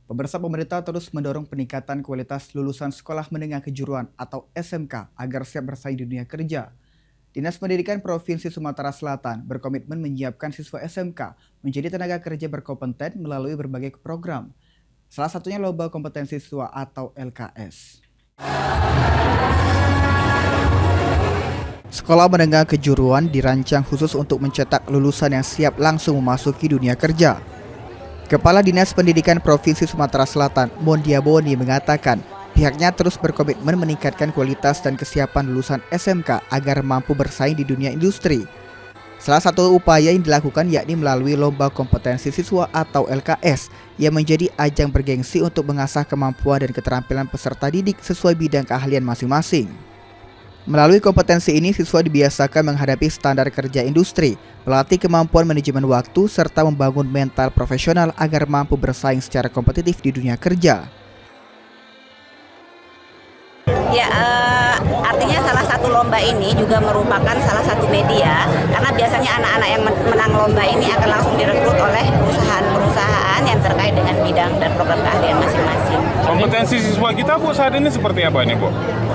Pemerintah terus mendorong peningkatan kualitas lulusan sekolah menengah kejuruan atau SMK agar siap bersaing di dunia kerja. Dinas Pendidikan Provinsi Sumatera Selatan berkomitmen menyiapkan siswa SMK menjadi tenaga kerja berkompeten melalui berbagai program. Salah satunya Lomba Kompetensi Siswa atau LKS. Sekolah menengah kejuruan dirancang khusus untuk mencetak lulusan yang siap langsung memasuki dunia kerja. Kepala Dinas Pendidikan Provinsi Sumatera Selatan, Mondia Boni, mengatakan pihaknya terus berkomitmen meningkatkan kualitas dan kesiapan lulusan SMK agar mampu bersaing di dunia industri. Salah satu upaya yang dilakukan yakni melalui Lomba Kompetensi Siswa atau LKS yang menjadi ajang bergengsi untuk mengasah kemampuan dan keterampilan peserta didik sesuai bidang keahlian masing-masing. Melalui kompetensi ini, siswa dibiasakan menghadapi standar kerja industri, melatih kemampuan manajemen waktu, serta membangun mental profesional agar mampu bersaing secara kompetitif di dunia kerja. Ya, artinya salah satu lomba ini juga merupakan salah satu media, karena biasanya anak-anak yang menang lomba ini akan langsung direkrut oleh perusahaan-perusahaan yang terkait dengan bidang dan program keahlian masing-masing. Kompetensi siswa kita, Bu, saat ini seperti apa nih, Bu?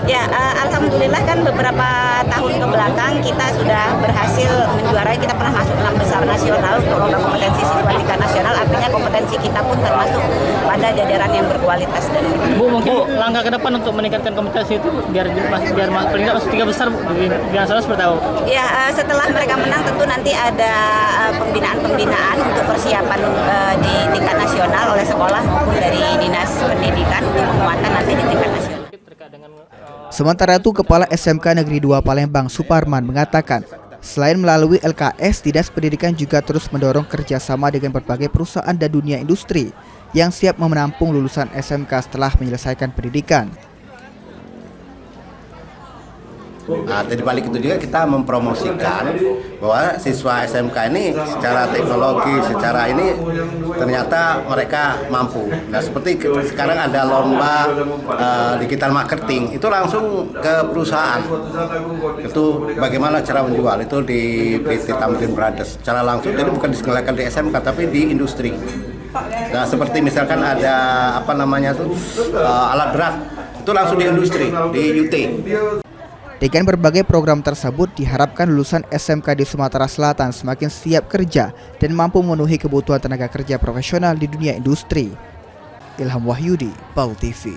Ya, alhamdulillah kan beberapa tahun ke belakang kita sudah berhasil menjuarai, kita pernah masuk 6 besar nasional untuk program kompetensi siswa tingkat nasional, artinya kompetensi kita pun termasuk pada jajaran yang berkualitas. Dan Bu, mungkin langkah ke depan untuk meningkatkan kompetensi itu biar paling tidak masuk 3 besar di nasional seperti apa? Ya, setelah mereka menang tentu nanti ada pembinaan untuk persiapan di tingkat nasional oleh sekolah maupun dari Dinas Pendidikan untuk penguatan nanti di tingkat nasional. Sementara itu, Kepala SMK Negeri 2 Palembang, Suparman, mengatakan selain melalui LKS, Dinas Pendidikan juga terus mendorong kerjasama dengan berbagai perusahaan dan dunia industri yang siap menampung lulusan SMK setelah menyelesaikan pendidikan. Nah, dari balik itu juga kita mempromosikan bahwa siswa SMK ini secara teknologi, secara ini ternyata mereka mampu. Nah, seperti sekarang ada lomba digital marketing, itu langsung ke perusahaan. Itu bagaimana cara menjual, itu di PT Tamrin Brothers. Secara langsung, jadi bukan diselenggarakan di SMK, tapi di industri. Nah, seperti misalkan ada alat berat, itu langsung di industri, di UT. Dengan berbagai program tersebut, diharapkan lulusan SMK di Sumatera Selatan semakin siap kerja dan mampu memenuhi kebutuhan tenaga kerja profesional di dunia industri. Ilham Wahyudi, PAL TV.